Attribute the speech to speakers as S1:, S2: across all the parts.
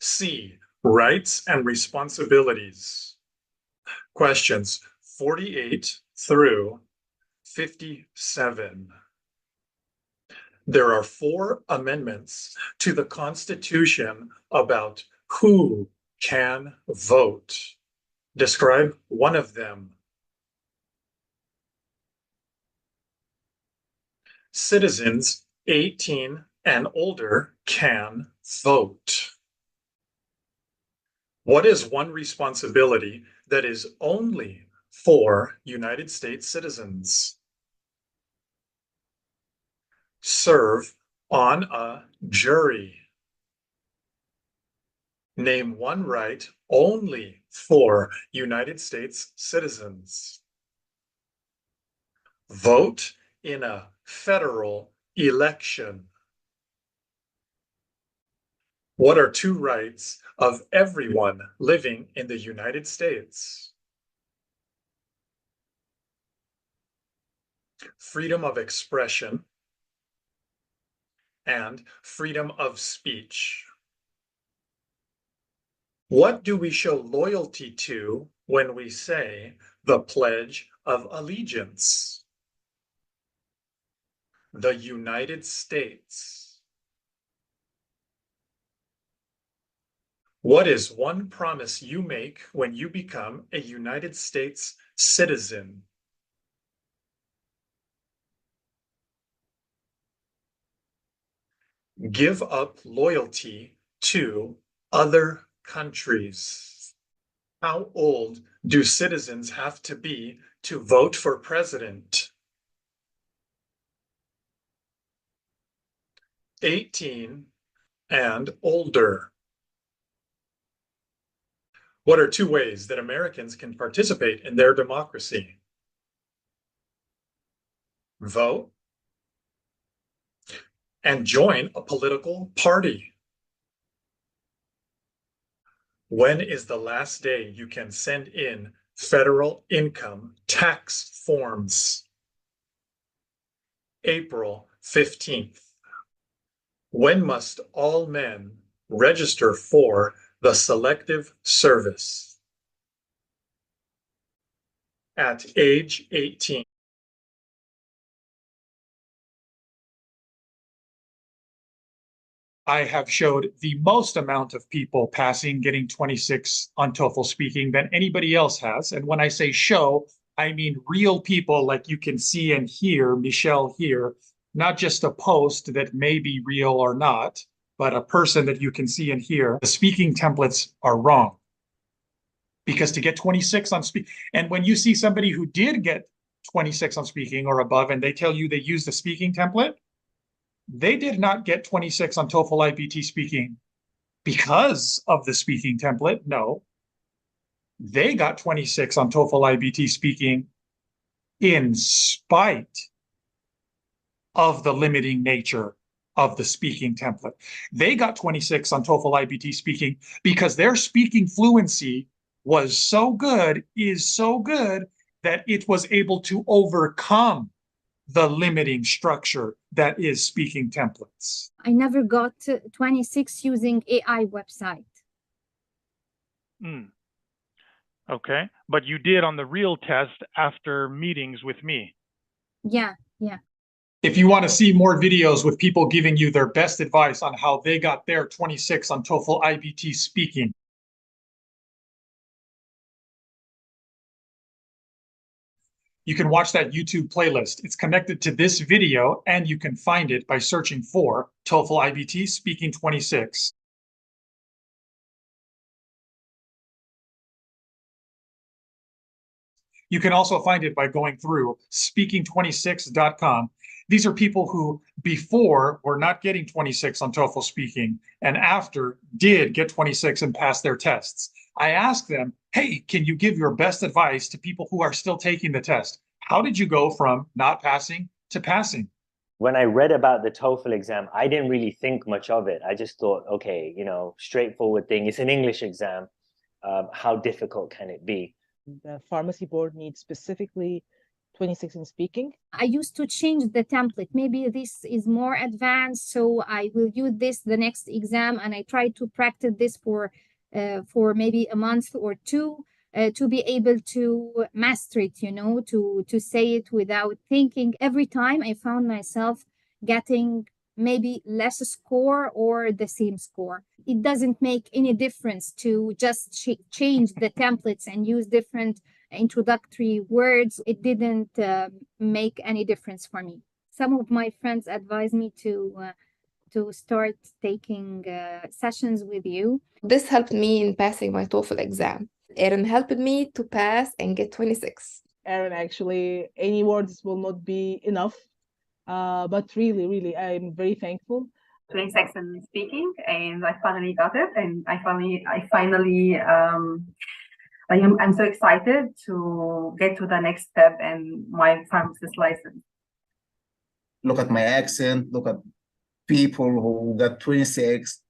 S1: C, rights and responsibilities. Questions 48 through 57. There are 4 amendments to the Constitution about who can vote. Describe one of them. Citizens 18 and older can vote. What is one responsibility that is only for United States citizens? Serve on a jury. Name one right only for United States citizens. Vote in a federal election. What are 2 rights of everyone living in the United States? Freedom of expression and freedom of speech. What do we show loyalty to when we say the Pledge of Allegiance? The United States. What is one promise you make when you become a United States citizen? Give up loyalty to other countries. How old do citizens have to be to vote for president? 18 and older. What are 2 ways that Americans can participate in their democracy? Vote and join a political party. When is the last day you can send in federal income tax forms? April 15th. When must all men register for the Selective Service? At age 18. I have showed the most amount of people passing, getting 26 on TOEFL speaking than anybody else has. And when I say show, I mean real people like you can see and hear Michelle here, not just a post that may be real or not, but a person that you can see and hear. The speaking templates are wrong. Because to get 26 on speak, and when you see somebody who did get 26 on speaking or above, and they tell you they use the speaking template, they did not get 26 on TOEFL IBT speaking because of the speaking template. No, they got 26 on TOEFL IBT speaking in spite of the limiting nature of the speaking template. They got 26 on TOEFL IBT speaking because their speaking fluency was so good, is so good, that it was able to overcome the limiting structure that is speaking templates.
S2: I never got 26 using AI website.
S3: Okay, but you did on the real test after meetings with me.
S2: Yeah.
S1: If you want to see more videos with people giving you their best advice on how they got their 26 on TOEFL IBT speaking, you can watch that YouTube playlist. It's connected to this video, and you can find it by searching for TOEFL IBT Speaking 26. You can also find it by going through speaking26.com. These are people who before were not getting 26 on TOEFL speaking, and after did get 26 and pass their tests. I asked them, hey, can you give your best advice to people who are still taking the test? How did you go from not passing to passing?
S4: When I read about the TOEFL exam, I didn't really think much of it. I just thought, okay, straightforward thing. It's an English exam. How difficult can it be?
S5: The pharmacy board needs specifically 26 in speaking?
S2: I used to change the template. Maybe this is more advanced, so I will use this the next exam, and I try to practice this for maybe a month or two to be able to master it, you know, to say it without thinking. Every time I found myself getting maybe less score or the same score. It doesn't make any difference to just change the templates and use different introductory words. It didn't make any difference for me. Some of my friends advised me to start taking sessions with you.
S6: This helped me in passing my TOEFL exam. Erin helped me to pass and get 26.
S5: Erin, actually, any words will not be enough. But really, I'm very thankful.
S7: 26 in speaking, and I finally got it, and I'm so excited to get to the next step in my pharmacist license.
S8: Look at my accent, look at people who got 26.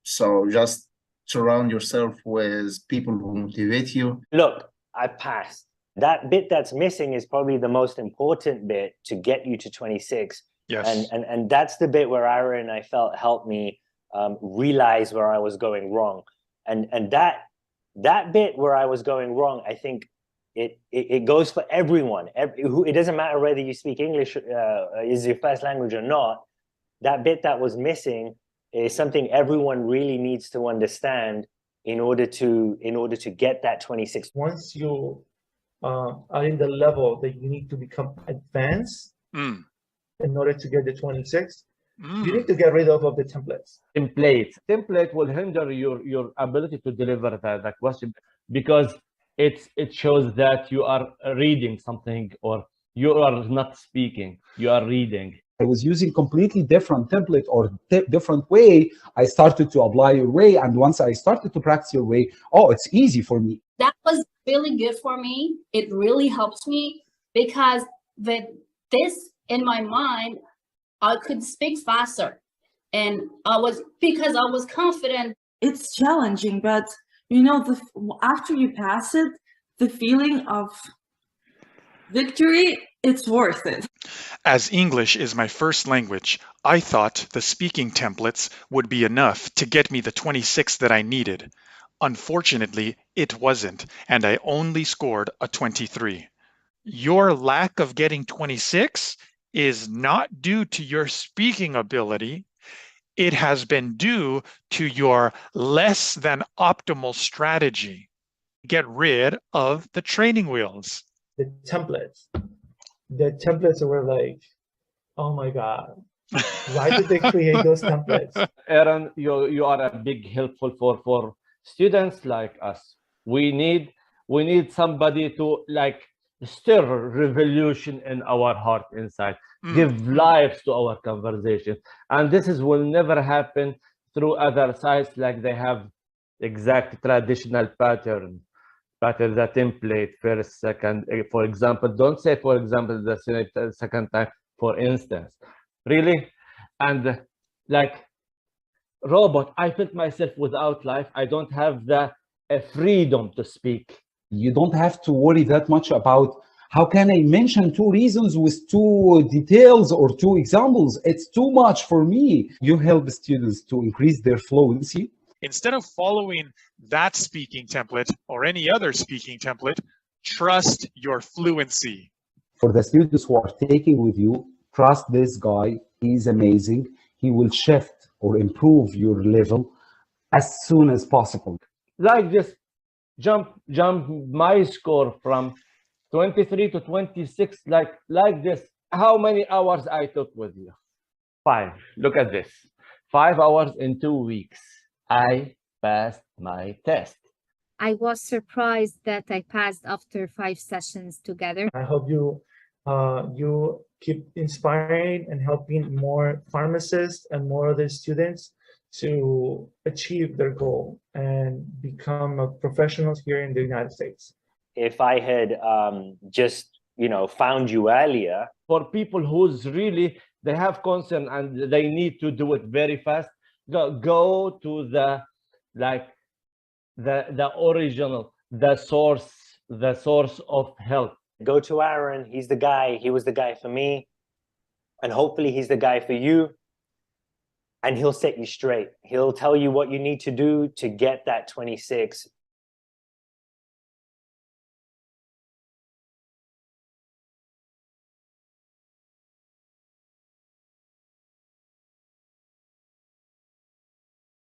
S8: So just surround yourself with people who motivate you.
S4: Look, I passed. That bit that's missing is probably the most important bit to get you to 26.
S1: Yes.
S4: And that's the bit where Ira and I felt helped me realize where I was going wrong. And that bit where I was going wrong, I think it goes for everyone. It doesn't matter whether you speak English is your first language or not. That bit that was missing is something everyone really needs to understand in order to get that 26.
S9: Once you are in the level that you need to become advanced in order to get the 26, you need to get rid of the templates.
S10: Template will hinder your ability to deliver the question, because it shows that you are reading something or you are not speaking, you are reading.
S11: I was using completely different template or different way. I started to apply your way, and once I started to practice your way, oh, it's easy for me.
S12: That was really good for me. It really helps me because with this in my mind, I could speak faster, and because I was confident.
S13: It's challenging, but you know, after you pass it, the feeling of victory, it's worth it.
S1: As English is my first language, I thought the speaking templates would be enough to get me the 26 that I needed. Unfortunately, it wasn't, and I only scored a 23. Your lack of getting 26 is not due to your speaking ability. It has been due to your less than optimal strategy. Get rid of the training wheels.
S9: The templates were like, oh my God, why did they create those templates?
S10: Aaron, you are a big helpful for students like us. We need somebody to like stir revolution in our heart inside, give life to our conversation. And this will never happen through other sites like they have exact traditional pattern, the template, first, second, for example. Don't say, for example, the second time, for instance. Really? And like robot, I felt myself without life. I don't have the freedom to speak.
S11: You don't have to worry that much about how can I mention 2 reasons with 2 details or 2 examples. It's too much for me. You help students to increase their fluency.
S1: Instead of following that speaking template or any other speaking template, trust your fluency.
S11: For the students who are taking with you, trust this guy. He's amazing. He will shift or improve your level as soon as possible.
S10: Like this, jump my score from 23 to 26, like this. How many hours I took with you? 5. Look at this. 5 hours in 2 weeks. I passed my test.
S2: I was surprised that I passed after 5 sessions together.
S9: I hope you keep inspiring and helping more pharmacists and more other students to achieve their goal and become professionals here in the United States.
S4: If I had just, found you earlier.
S10: For people who's really, they have concern and they need to do it very fast, go to the original, the source of help.
S4: Go to Aaron. He's the guy. He was the guy for me. And hopefully he's the guy for you. And he'll set you straight. He'll tell you what you need to do to get that 26